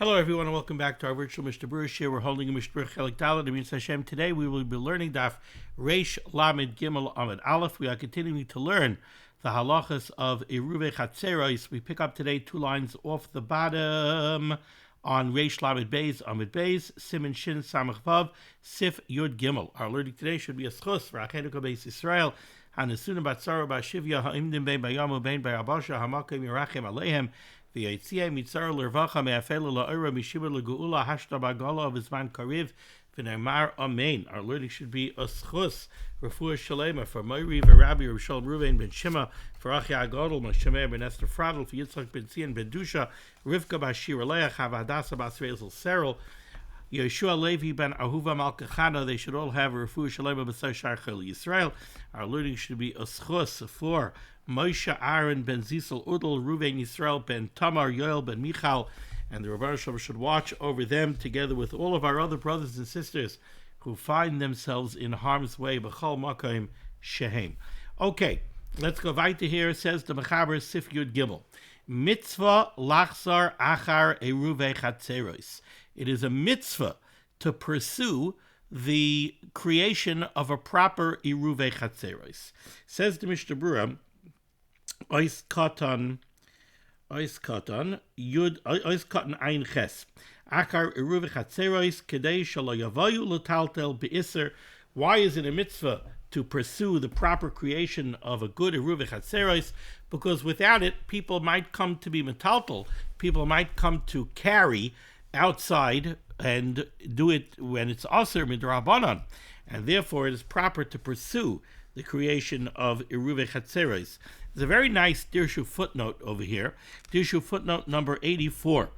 Hello, everyone, and welcome back to our virtual Mishnah Berurah. We're holding a Mishnah Berurah Chelik Dalet. Means Hashem. Today we will be learning Daf Reish Lamed Gimel Amud Aleph. We are continuing to learn the halachas of Eruvei Chatzeros. We pick up today 2 lines off the bottom on Reish Lamed Beis Amud Beis Siman Shin Samach Vav Sif Yud Gimel. Our learning today should be a schus for Achenu Beis Yisrael. Hanesuna Batzara Bashivya Ha'imdim Bein Bayamu Bein Bayabasha Hamakim Yerachem Aleihem. The Yitzia Mitzar Lervacha Me'afel La'ira Mishiba L'Geula Hashta Bagala of Izman Kariv V'Neimar Amen. Our learning should be a schus, Refuah Shalema, for Moiri V'Rabbi Rishon Ruvain Ben Shima, for Achia Agadol, Moshe Ben Esther Fradl, for Yitzchak Ben Tzion Ben Dusha, Rivka Bashir Aleach, Havadasa Bas Rezel Serel, Yeshua Levi Ben Ahuva Malkachana. They should all have a Refuah Shalema B'Sai Shar Chel Yisrael. Our learning should be a schus for Moshe Aaron Ben Zisel Udal Ruvain Yisrael Ben Tamar Yoel Ben Michal, and the Rebbe Shalom should watch over them together with all of our other brothers and sisters who find themselves in harm's way. B'chol Makom Shehem. Okay, let's go weiter here. Says the Mechaber Sif Yud Gimel. Mitzvah lachzar achar eruvei chatzeros. It is a mitzvah to pursue the creation of a proper eruvei chatzeros. Says the Mishnah Berurah, Ois Katan, Ein Ches. Achar Eruvei Chatzeros, Kedei Shalo Yavayu L'Taltel Be'Isser. Why is it a mitzvah to pursue the proper creation of a good Eruvei Chatzeros? Because without it, people might come to be metaltal. People might come to carry outside and do it when it's aser midrabanan. And therefore, it is proper to pursue the creation of Eruvei Chatzeros. There's a very nice Dirshu footnote over here. Dirshu footnote number 84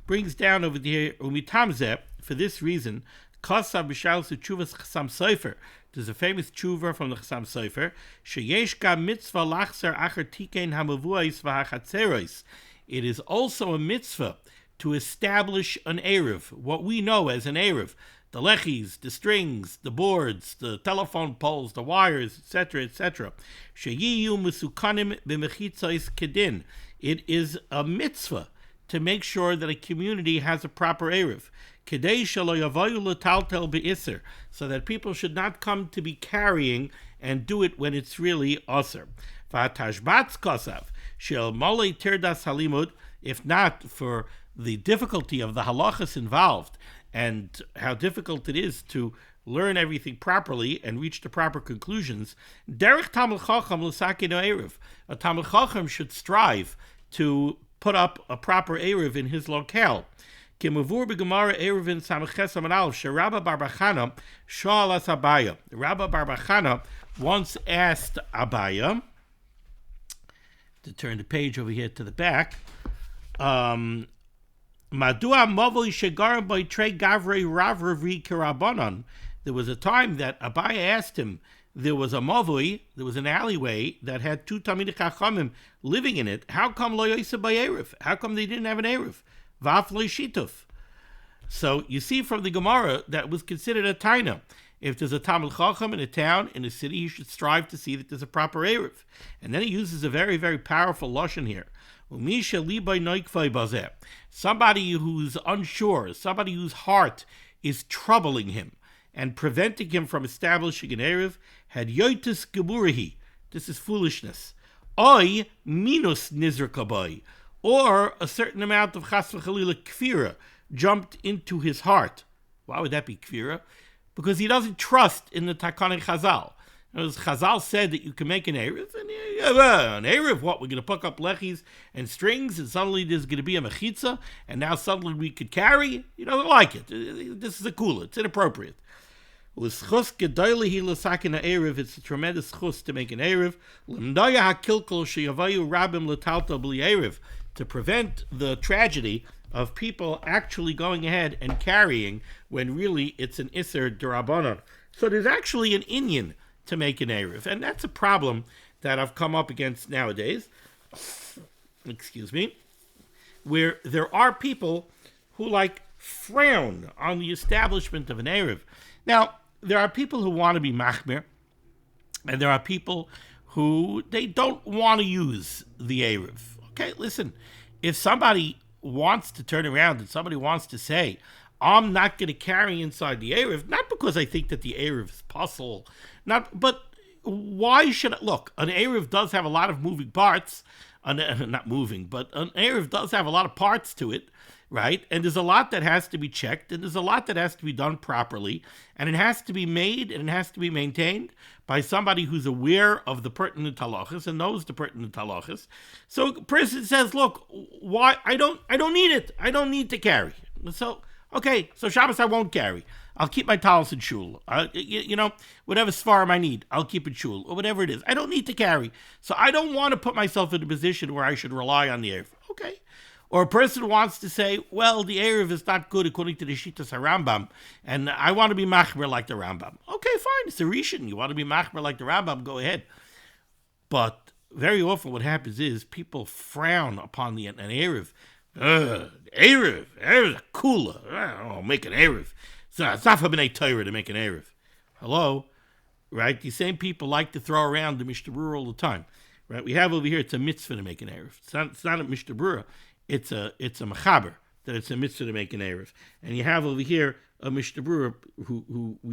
brings down over here, Umitamzeh, for this reason, Kasav B'Shal Chuvas Chasam Sofer. There's a famous tshuva from the Chasam Sofer, Sheyesh Ga Mitzvah Lachzer Acher Tikein HaMavuos VaHachatzeros. It is also a mitzvah to establish an Erev, what we know as an Erev. The lechis, the strings, the boards, the telephone poles, the wires, etc., etc. Sheyiyu musukanim b'mechitzos kedin. It is a mitzvah to make sure that a community has a proper erev. Kedei shelo yavayu l'taltel be'isser, so that people should not come to be carrying and do it when it's really aser. V'atashbatz kosav shel molei tirdas halimud. If not for the difficulty of the halachas involved, and how difficult it is to learn everything properly and reach the proper conclusions, derech Talmid Chacham l'sakin erev. A Talmid Chacham should strive to put up a proper erev in his locale. Kimavur b'gemara erevin samches amud aleph sheRabba bar Bachana shal as Abaya. Rabba bar Bachana once asked Abaya, to turn the page over here to the back, Madua Mavoi Shegar by Trey Gavrei Ravravi Kirabanan. There was a time that Abaya asked him, there was a Mavoi, there was an alleyway that had 2 Talmidei Chachamim living in it. How come Lo Yosef by Erev? How come they didn't have an Erev? Vaf Lo Shituf. So you see from the Gemara that was considered a taina. If there's a Talmid Chacham in a town, in a city, he should strive to see that there's a proper Erev. And then he uses a very, very powerful lashon here. Somebody who's unsure, somebody whose heart is troubling him and preventing him from establishing an Erev, had yoitis geburahi. This is foolishness. Oy minus nizrakabai, or a certain amount of chas v'chalila kfira jumped into his heart. Why would that be kfira? Because he doesn't trust in the Takanei Chazal. As Chazal said that you can make an Erev, and an Erev, what? We're going to pick up lechis and strings, and suddenly there's going to be a mechitza, and now suddenly we could carry? You don't like it. This is a kula. It's inappropriate. It's a tremendous chus to make an Erev. To prevent the tragedy of people actually going ahead and carrying when really it's an Isser D'Rabbanan. So there's actually an inyan to make an Erev, and that's a problem that I've come up against nowadays, where there are people who frown on the establishment of an Erev. Now, there are people who want to be machmir, and there are people who they don't want to use the Erev. Okay, listen, if somebody wants to turn around and somebody wants to say, I'm not going to carry inside the Erev, not because I think that the Erev is puzzle, but why should I? Look, an Erev does have a lot of moving parts, not moving, but an Erev does have a lot of parts to it, right? And there's a lot that has to be checked, and there's a lot that has to be done properly, and it has to be made and it has to be maintained by somebody who's aware of the pertinent halachas and knows the pertinent halachas. So a person says, look, why I don't need it. I don't need to carry. So okay, so Shabbos I won't carry. I'll keep my talis in shul. Whatever svarim I need, I'll keep in shul, or whatever it is. I don't need to carry. So I don't want to put myself in a position where I should rely on the Erev. Okay. Or a person wants to say, well, the Erev is not good according to the Shittas HaRambam, and I want to be machmer like the Rambam. Okay, fine, it's a rishon. You want to be machmer like the Rambam, go ahead. But very often what happens is people frown upon an Erev. Erev is a kula. I'll make an Erev. It's not for B'nai Torah to make an Erev. Hello? Right? These same people like to throw around the Mishnah Berurah all the time. Right? We have over here, it's a mitzvah to make an Erev. It's not a Mishnah Berurah. It's a mechaber, that it's a mitzvah to make an Erev. And you have over here a Mishnah Berurah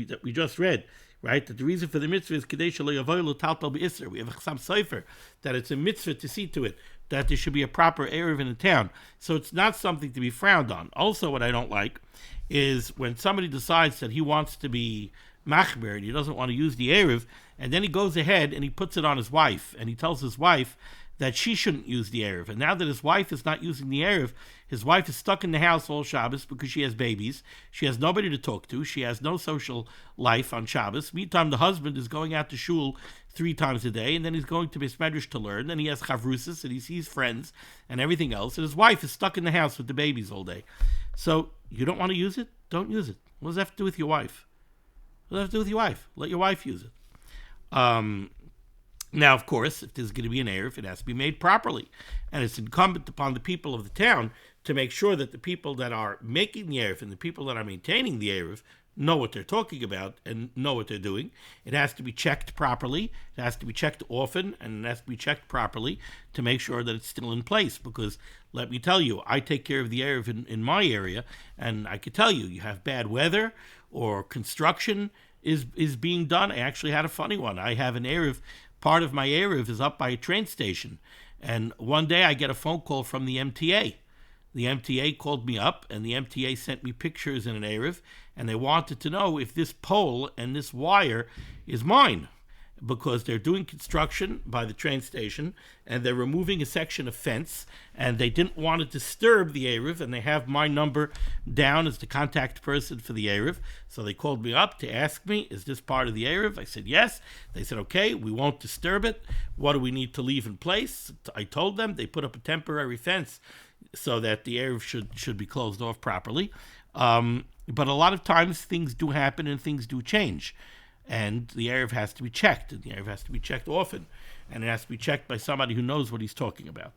that we just read, right? That the reason for the mitzvah is Kadei Shelo Yavoyu L'Taltel B'Isser. We have a Chasam Sofer, that it's a mitzvah to see to it that there should be a proper Erev in the town. So it's not something to be frowned on. Also, what I don't like is when somebody decides that he wants to be machmer and he doesn't want to use the Erev, and then he goes ahead and he puts it on his wife, and he tells his wife that she shouldn't use the Erev. And now that his wife is not using the Erev, his wife is stuck in the house all Shabbos because she has babies. She has nobody to talk to. She has no social life on Shabbos. Meantime, the husband is going out to shul 3 times a day, and then he's going to Beis Medrash to learn, and he has chavrusas, and he sees friends and everything else, and his wife is stuck in the house with the babies all day. So you don't want to use it? Don't use it. What does that have to do with your wife? What does that have to do with your wife? Let your wife use it. Now, of course, if there's going to be an Erev, it has to be made properly. And it's incumbent upon the people of the town to make sure that the people that are making the Erev and the people that are maintaining the Erev know what they're talking about and know what they're doing. It has to be checked properly. It has to be checked often, and it has to be checked properly to make sure that it's still in place. Because, let me tell you, I take care of the Erev in my area, and I could tell you, you have bad weather or construction is being done. I actually had a funny one. I have an Erev. Part of my Erev is up by a train station. And one day I get a phone call from the MTA. The MTA called me up, and the MTA sent me pictures in an Erev, and they wanted to know if this pole and this wire is mine, because they're doing construction by the train station, and they're removing a section of fence, and they didn't want to disturb the Erev, and they have my number down as the contact person for the Erev. So they called me up to ask me, is this part of the Erev? I said, yes. They said, okay, we won't disturb it. What do we need to leave in place? I told them. They put up a temporary fence so that the Erev should be closed off properly. But a lot of times things do happen and things do change. And the Erev has to be checked, and the Erev has to be checked often, and it has to be checked by somebody who knows what he's talking about.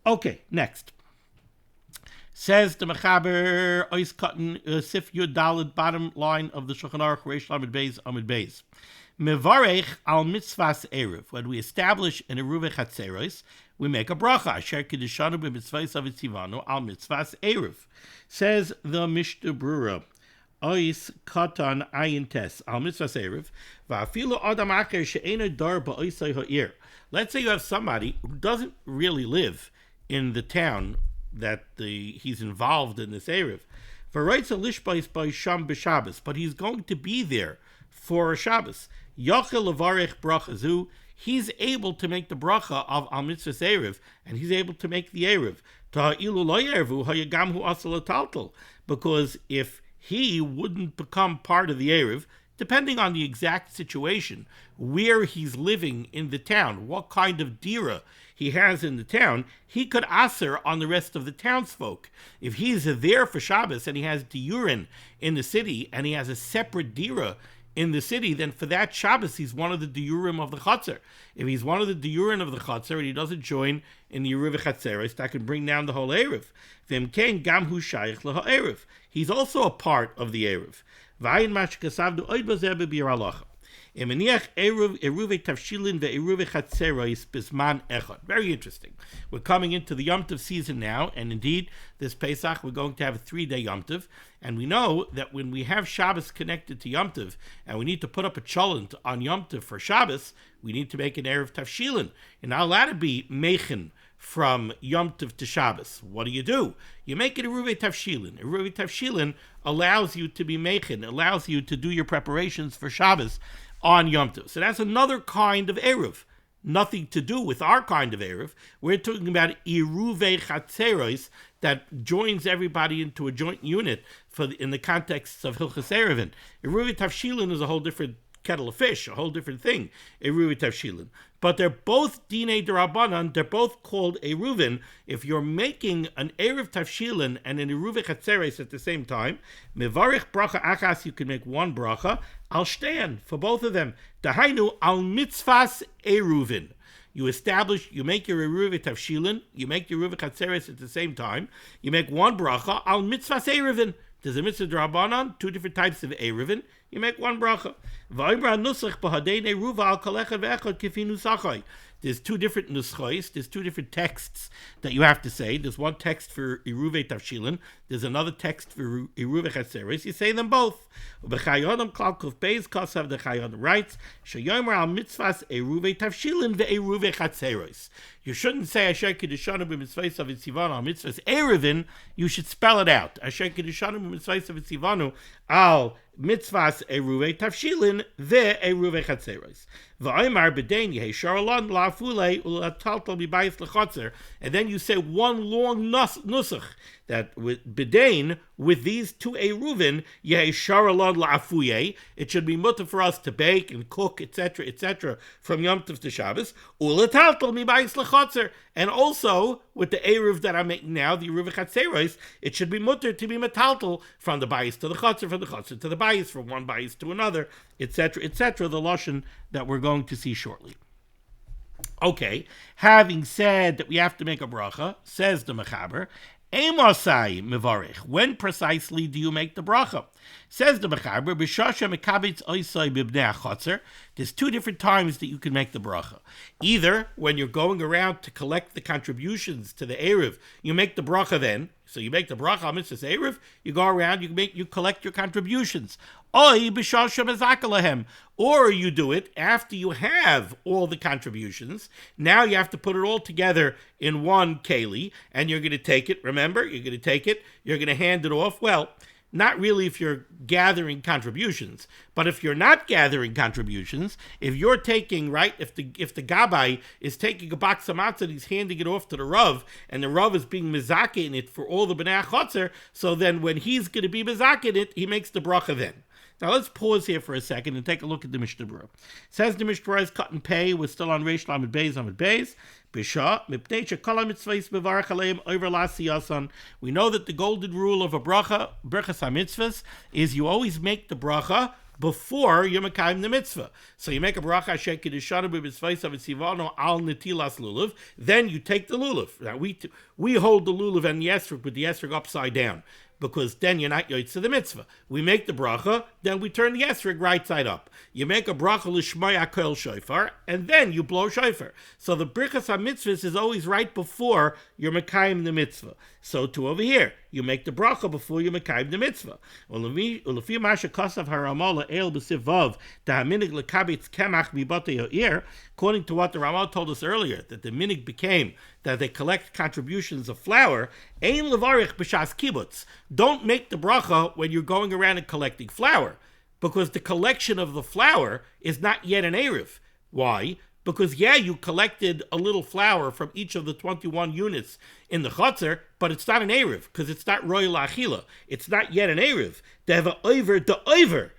Okay, next. Says the Mechaber, Ois Cotton, Sif Yud Daled, bottom line of the Shulchan Aruch, Reish Lamed Beis, Amud Beis. Mevarech al mitzvahs Erev. When we establish an Eruv Chatzeros, we make a bracha. Asher Kedishanu b'mitzvahs avitzivanu al mitzvahs Erev. Says the Mishnah Berurah. Ois katan ayin tes al mitzvahs Erev va'afilu adam acher she'ena dar ba'oisay ha'ir. Let's say you have somebody who doesn't really live in the town that he's involved in this Erev. V'roitza lishbais by sham b'Shabbos, but he's going to be there for a Shabbos. Yachel levarech bracha zu. He's able to make the bracha of al mitzvahs Erev, and he's able to make the Erev. Ta'ilu lo yervu hayagamhu asal taltel, because if he wouldn't become part of the Erev, depending on the exact situation, where he's living in the town, what kind of dira he has in the town, he could aser on the rest of the townsfolk. If he's there for Shabbos and he has diurin in the city and he has a separate dira in the city, then for that Shabbos he's one of the diurim of the Chatzar. If he's one of the diurim of the Chatzar and he doesn't join in the Eruv Chatzeros, that can bring down the whole Erev. V'imkein gam hu shayich leha Erev. He's also a part of the Erev. Very interesting. We're coming into the Yom Tov season now, and indeed, this Pesach, we're going to have a 3-day Yom Tov, and we know that when we have Shabbos connected to Yom Tov, and we need to put up a cholent on Yom Tov for Shabbos, we need to make an Erev Tavshilin. You're not allowed to be Mechin from Yom Tov to Shabbos. What do? You make it a Eruv Tavshilin. Eruv Tavshilin allows you to be Mechin, allows you to do your preparations for Shabbos on Yom Tov. So that's another kind of Eruv. Nothing to do with our kind of Eruv. We're talking about Eruv Chatzeros that joins everybody into a joint unit in the context of Hilchas Eruvin. Eruv Tavshilin is a whole different kettle of fish, a whole different thing, Eruv Tavshilin. But they're both Dinei D'Rabbanan, they're both called Eruvin. If you're making an Erev Tavshilin and an Eruv Chatzeres at the same time, Mevarich Bracha Achas, you can make one bracha, Al Shtein, for both of them. Dahainu Al Mitzvahs Eruvin. You make your Eruv Tavshilin, you make your Eruv Chatzeres at the same time, you make one bracha, Al Mitzvahs Eruvin. There's a mitzvah d'Rabbanan, 2 different types of Eruvin. You make one bracha. There's 2 different nuschos, there's 2 different texts that you have to say. There's one text for Eruv Tavshilin, there's another text for Eruv Chatzeres. You say them both. B'chayonim klal kuf beis kasav the Chayonim writes, sheyomer al mitzvahs Eruv Tavshilin ve'Eruv Chatzeres. You shouldn't say Asher Kedushanim b'mitzvahs of Itzivanu al mitzvahs Eruvin. You should spell it out. Asher Kedushanim b'mitzvahs of Itzivanu al mitzvahs Eruv Tavshilin ve'Eruv Chatzeres. V'aymar b'dein yehi sharalon la'afulei u'lataltal mibayis l'chotzer. And then you say one long nusach that with b'dein, with these 2 Eruvin, yehi sharalon la'afuyei. It should be mutter for us to bake and cook, etc., from Yom Tov to Shabbos. U'lataltal mibayis l'chotzer. And also, with the Eruv that I'm making now, the Eruv Chatzeros, it should be mutter to be metaltal from the bayis to the chotzer, from the chotzer to the bayis, from one bayis to another, etc., the lashon that we're going to see shortly. Okay, having said that we have to make a bracha, says the Mechaber, Emosai mevarich. When precisely do you make the bracha? Says the Mechaber, b'shasha mekabitz oisai b'bnei achotzer. There's 2 different times that you can make the bracha. Either when you're going around to collect the contributions to the Eruv, you make the bracha then. So you make the bracha on mitzvahs Eruv, you go around, you collect your contributions. Or you do it after you have all the contributions. Now you have to put it all together in one keli, and you're going to take it. Remember, you're going to take it, you're going to hand it off. Well, not really if you're gathering contributions, but if you're not gathering contributions, if you're taking, right, if the Gabbai is taking a box of matzah and he's handing it off to the Rav, and the Rav is being mezakeh in it for all the Bnei HaChotzer, so then when he's going to be mezakeh in it, he makes the bracha then. Now let's pause here for a second and take a look at the Mishnah Berurah. It says the Mishnah Berurah is cut and pay. We're still on Reish Lamed Beis Amud Beis. We know that the golden rule of a bracha, brachas ha-mitzvahs, is you always make the bracha before you mekayim the mitzvah. So you make a bracha Asher Kedushanim b'mitzvahs of Itzivanu al netilas lulav. Then you take the lulav. Now we hold the lulav and the esrog with the esrog upside down, because then you're not yotze the mitzvah. We make the bracha, then we turn the esrog right side up. You make a bracha l'shmaya kol shofar, and then you blow shofar. So the brachas ha-mitzvahs is always right before you're mekayim the mitzvah. So too over here, you make the bracha before you mekayim the mitzvah. Ulefi masha kasav haramal el b'sivav ta'aminig lekabitz kemach mibate yo'ir. According to what the Ramah told us earlier, that the minig became that they collect contributions of flour. Ein levarich b'shas kibbutz. Don't make the bracha when you're going around and collecting flour, because the collection of the flour is not yet an eruv. Why? Because you collected a little flour from each of the 21 units in the chotzer, but it's not an eruv, because it's not royal achila. It's not yet an eruv. They have an oiver to oiver.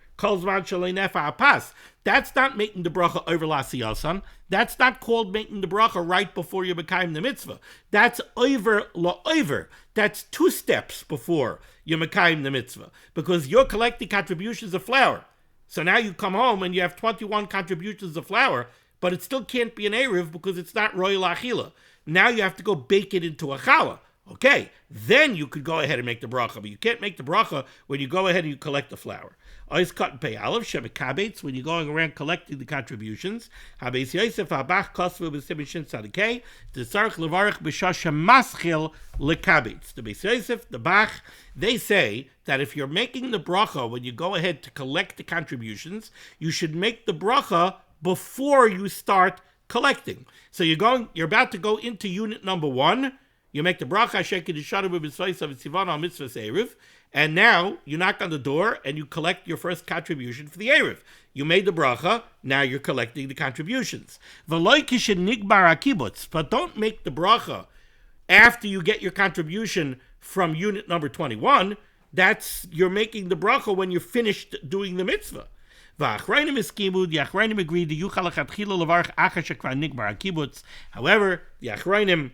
That's not making the bracha over lasiyasan. That's not called making the bracha right before you mekayim the mitzvah. That's over la over. That's 2 steps before you mekayim the mitzvah, because you're collecting contributions of flour. So now you come home and you have 21 contributions of flour, but it still can't be an eruv because it's not royal achila. Now you have to go bake it into a challah. Okay, then you could go ahead and make the bracha, but you can't make the bracha when you go ahead and you collect the flour. Ois cut and pay olive, shemekabetz, when you're going around collecting the contributions. Habes Yosef Abach Kosvu b'Siman Shin Tzadikei, Tzarich levarich b'shasha maschil lekabetz. The Beis Yosef, the Bach, they say that if you're making the bracha when you go ahead to collect the contributions, you should make the bracha before you start collecting. So you're about to go into unit number 1. You make the bracha, and now you knock on the door and you collect your first contribution for the Erev. You made the bracha, now you're collecting the contributions. But don't make the bracha after you get your contribution from unit number 21. You're making the bracha when you're finished doing the mitzvah. The Achrayim agreed However, the Achrayim,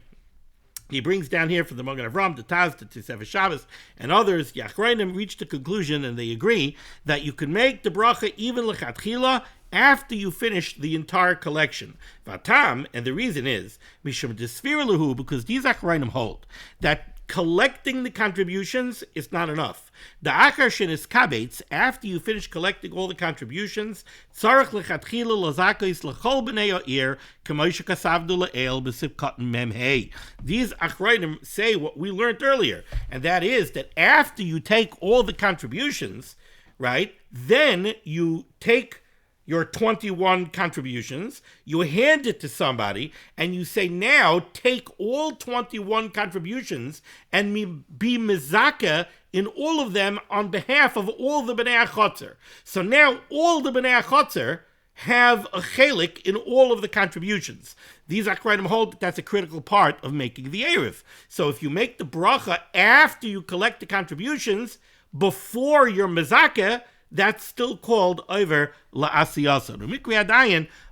he brings down here from the Magen Avram, the Taz, the Tisef Shabbos, and others, the Achrayim reached a conclusion, and they agree that you can make the bracha even lechatchila after you finish the entire collection. Vatam, and the reason is, Mishum Desfir Lahu, because these Achrayim hold that collecting the contributions is not enough. The akarshin is kabetz, after you finish collecting all the contributions, tzarich lechatchila lazakos lechol b'nei ha'ir k'moshe kasavdu le'el b'sivkat mem hey. These achrayim say what we learned earlier, and that is that after you take all the contributions, right, then you take your 21 contributions, you hand it to somebody, and you say, now take all 21 contributions and be mezakeh in all of them on behalf of all the Bnei HaChotzer. So now all the Bnei HaChotzer have a chelik in all of the contributions. These Achrayim hold that that's a critical part of making the Erev. So if you make the bracha after you collect the contributions, before your mezakeh, that's still called over la'asiyasan.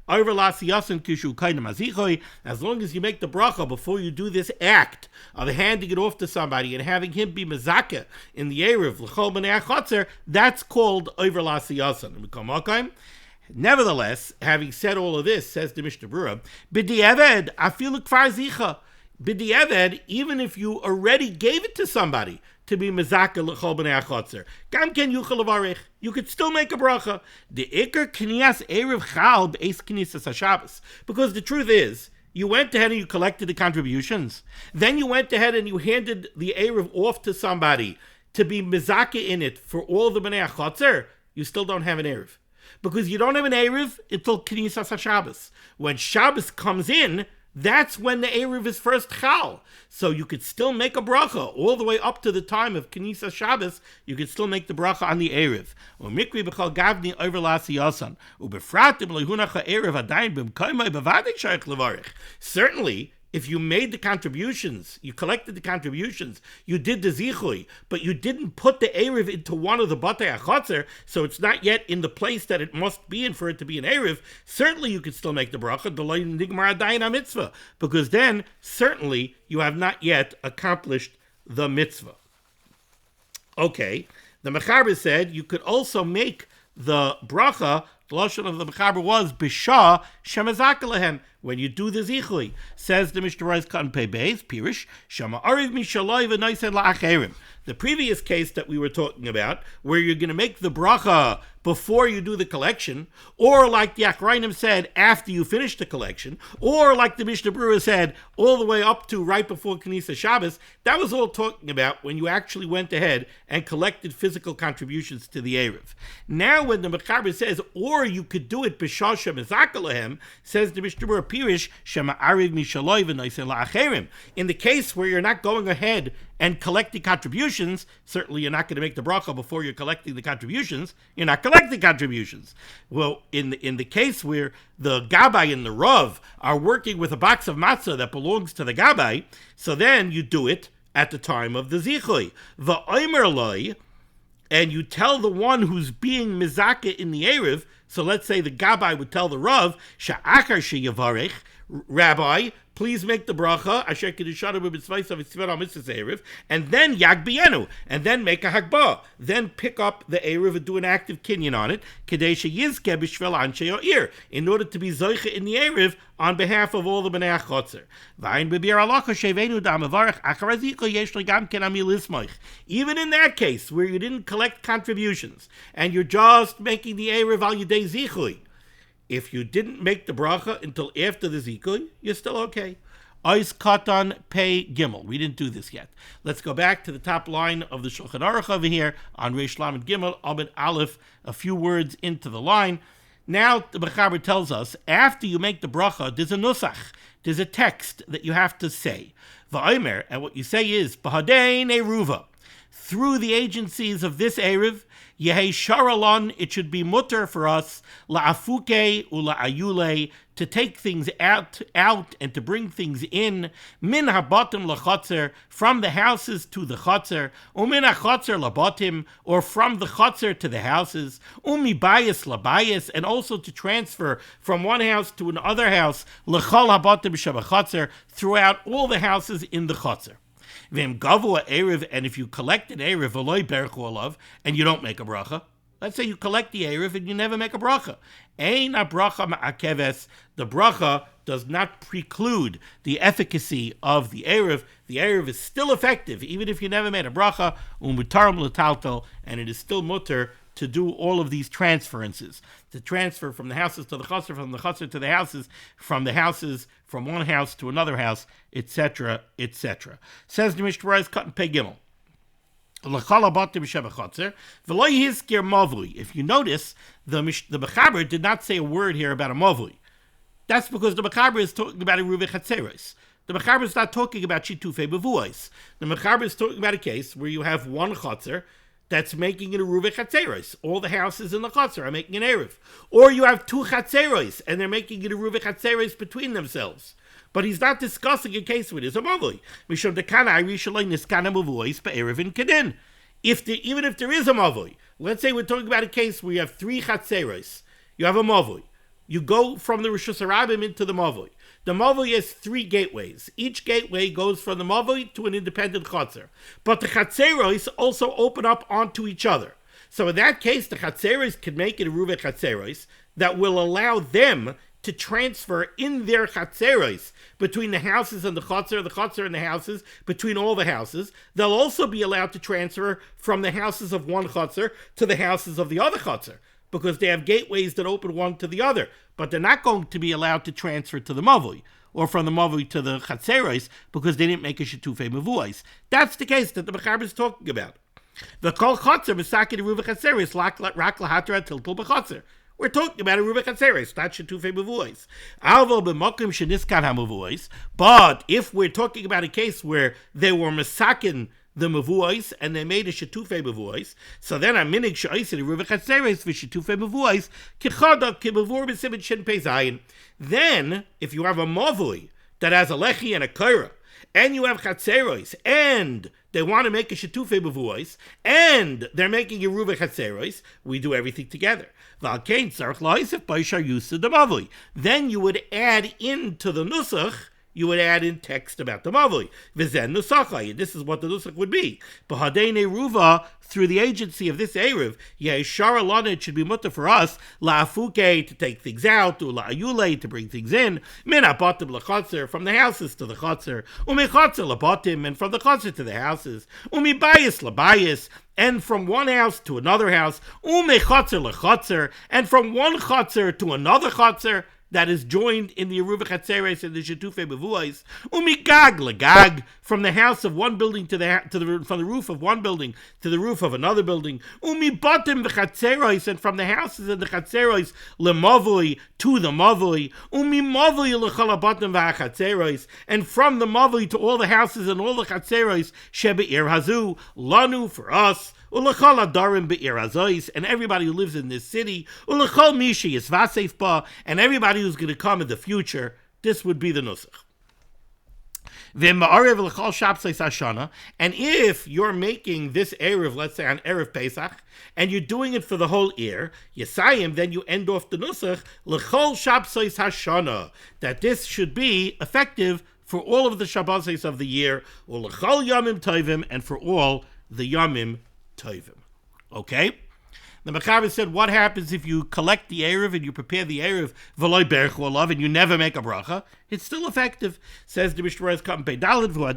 Over la'asiyasan kishu kainam azichoi. As long as you make the bracha before you do this act of handing it off to somebody and having him be mezakeh in the erev l'chol b'nei ha'chotzer, that's called over la'asiyasan. Nevertheless, having said all of this, says the Mishnah Berurah, b'di'eved afilu kfar zicha. B'di'eved, even if you already gave it to somebody to be mezakeh l'chol b'nei ha'chotzer, gam ken yuchel levarich, you could still make a bracha. The ikar knias erev chal b'eis knisas haShabbos, because the truth is, you went ahead and you collected the contributions, then you went ahead and you handed the erev off to somebody to be mezakeh in it for all the b'nei ha'chotzer, you still don't have an erev. Because you don't have an erev until knisas haShabbos. When Shabbos comes in, that's when the Erev is first chal. So you could still make a bracha all the way up to the time of Knesset Shabbos. You could still make the bracha on the Erev. Certainly, if you made the contributions, you collected the contributions, you did the zichui, but you didn't put the Erev into one of the Batei HaChotzer, so it's not yet in the place that it must be in for it to be an Erev, certainly you could still make the bracha, because then, certainly, you have not yet accomplished the mitzvah. Okay, the Mechaber said you could also make the bracha. The lashon of the Mechaber was b'shah shemazakeh lehem, when you do the zichui. Says the Mishnah Berurah Katan Pei Beis Pirush Shama Ariv Mishaloi v'Noisen la'acherim. The previous case that we were talking about, where you're going to make the bracha before you do the collection, or like the Achrayim said, after you finish the collection, or like the Mishnah Berurah said, all the way up to right before Knesset Shabbos, that was all talking about when you actually went ahead and collected physical contributions to the Erev. Now when the Mechaber says, or you could do it b'shah shemazakeh lehem, says the Mishnah Berurah Pirish Shema Ariv Mishaloi v'Noisen la'acherim. In the case where you're not going ahead and collecting contributions, certainly you're not going to make the bracha before you're collecting the contributions. You're not collecting contributions. Well, in the case where the Gabbai and the Rav are working with a box of matzah that belongs to the Gabbai, so then you do it at the time of the Zichui. V'omer loi, and you tell the one who's being mezakeh in the Erev, so let's say the Gabbai would tell the Rav, Sha'achar sheyavarech, Rabbi, please make the bracha, asher kedushanu b'mitzvahs of Yitzvah al-mitzvahs Erev, and then yagbienu, and then make a hagbah. Then pick up the Erev and do an active kinyan on it, kedei sheyizke b'shvel anshe ha'ir, in order to be zoiche in the Erev on behalf of all the Bnei HaChotzer. V'ayin b'bir halacha shevenu da'amavarach achar haziko yesh lo gam ken amil ismoich. Even in that case, where you didn't collect contributions, and you're just making the Erev al yedei zichui, if you didn't make the bracha until after the zikui, you're still okay. Ois katan pei gimel. We didn't do this yet. Let's go back to the top line of the Shulchan Aruch over here on Reish Lamed Gimel, Amud Aleph, a few words into the line. Now the Mechaber tells us, after you make the bracha, there's a nusach, there's a text that you have to say. V'omer, and what you say is, B'hadein eruva, through the agencies of this Erev, Yehei Sharalon, it should be mutter for us, la'afuke ula'ayule, to take things out and to bring things in, min habatim la'chotzer, from the houses to the chotzer, umin ha'chotzer labatim, or from the chotzer to the houses, umi bayis labayis, and also to transfer from one house to another house, l'chol habatim shabachotzer, throughout all the houses in the chotzer. V'im gavu Erev, and if you collect an Erev v'loi berchu olav, and you don't make a bracha, let's say you collect the Erev and you never make a bracha. Ein a bracha ma'akeves, the bracha does not preclude the efficacy of the Erev. The Erev is still effective, even if you never made a bracha, umutarim l'taltel, and it is still mutter to do all of these transferences, to transfer from the houses to the chasser, from the chasser to the houses from one house to another house, etc., etc. Says the Mishnah Berurah, cut and pay gimel. If you notice, the Mechaber did not say a word here about a mavui. That's because the Mechaber is talking about a Ruvei Chatzeros. The Mechaber is not talking about Shitufei Bevuos. The Mechaber is talking about a case where you have one Chatzer that's making it a Ruvei Chatzeros. All the houses in the Chatzer are making an Erev. Or you have two Chatzeros, and they're making it a Ruvei Chatzeros between themselves. But he's not discussing a case where there's a mavui. Mishum dekana irishaloi niskana mavuos be'erevin kedin. Even if there is a mavui, let's say we're talking about a case where you have three chatzeros, you have a mavui. You go from the Rishus Harabim into the mavui. The mavui has three gateways. Each gateway goes from the mavui to an independent chatzer. But the chatzeros also open up onto each other. So in that case, the chatzeros can make it a Ruvei Chatzeros that will allow them to transfer in their chatzeros between the houses and the chatzer and the houses, between all the houses. They'll also be allowed to transfer from the houses of one chatzer to the houses of the other chatzer, because they have gateways that open one to the other. But they're not going to be allowed to transfer to the mavui, or from the mavui to the chatzeros, because they didn't make a shetufei mavuos. That's the case that the Mechaber is talking about. The kol chatzer misaki Ruvei Chatzeros rak laHaTorah tiltul b'chatzer. We're talking about a Ruvei Chatzeros, not Shetufei Mavuos. Alvo b'makom sheniskan ha'mavuos. But if we're talking about a case where they were misakin the mavuos and they made a Shetufei Mavuos, so then a minig she'osin a Ruvei Chatzeros v'Shetufei Mavuos kichada k'mavur b'simin shin pei zayin. Then, if you have a mavui that has a lechi and a kaira, and you have chatzeros, and they want to make a shetufei mavuos, and they're making a Ruvei Chatzeros, we do everything together. Then you would add into the nusach, you would add in text about the mavui. V'zen nusachai. This is what the nusach would be. B'hadein eruva, through the agency of this Erev, yeshara lana, it should be mutter for us, la'afuke, to take things out, or la'ayule, to bring things in, min habatim l'chotzer, from the houses to the chotzer, umi chotzer l'batim, and from the chotzer to the houses, umi bayis l'bayis, and from one house to another house, umi chotzer l'chotzer, and from one chotzer to another chotzer, that is joined in the Ruvei Chatzeros and the Shetufei Mavuos, umigag legag, from the house of one building from the roof of one building to the roof of another building, umibatim v'chatzeros, and from the houses and the chatzeros lemavui to the mavui, umimavui l'chalabatim v'chatzeros, and from the mavui to all the houses and all the chatzeros shebe'ir hazu lanu, for us, ulachal adarim be'ir hazois, and everybody who lives in this city, ulachal mishi is vasef ba, and everybody who's going to come in the future. This would be the nusach. And if you're making this Erev, let's say on Erev Pesach, and you're doing it for the whole year, Yesayim, then you end off the Nusach, L'chol Shabsais Hashana, that this should be effective for all of the Shabbasos of the year, or L'chol Yamim Tovim, and for all the Yamim Tovim. Okay? The Mechaber said, what happens if you collect the Erev and you prepare the Erev v'loy berchu alav and you never make a bracha? It's still effective. Says the Mishnah Berurah.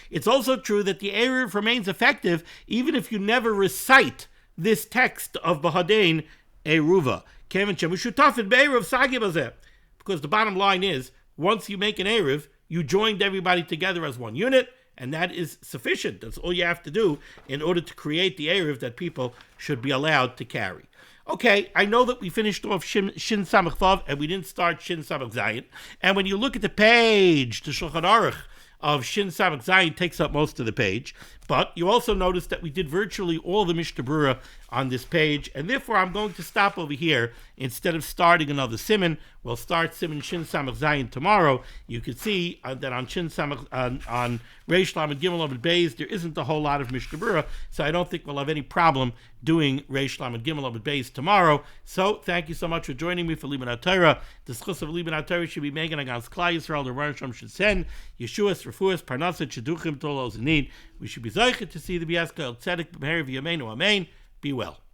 It's also true that the Erev remains effective even if you never recite this text of B'hadein Eruva. Because the bottom line is, once you make an Erev, you joined everybody together as one unit, and that is sufficient. That's all you have to do in order to create the Erev that people should be allowed to carry. Okay, I know that we finished off Shin Samach Vav, and we didn't start Shin Samach Zayin. And when you look at the page, the Shulchan Aruch of Shin Samach Zayin takes up most of the page. But you also notice that we did virtually all the Mishnah Berurah on this page, and therefore I'm going to stop over here. Instead of starting another Siman, we'll start Siman Shin Samach Zayin tomorrow. You can see that on Shin Samach, on Reish Lamed Gimel Lamed Beis, there isn't a whole lot of Mishnah Berurah, so I don't think we'll have any problem doing Reish Lamed Gimel Lamed Beis tomorrow. So thank you so much for joining me for limud HaTorah. The schus of limud HaTorah should be megan against Klal Yisrael. The Rosh Hashanah should send Yeshuas, Refuas, Parnasset, Sheduchim, Tolos, and Need. We should be zeicher to see the Biaska El Tzedek B'Meher V'Yameinu. Amen. Be well.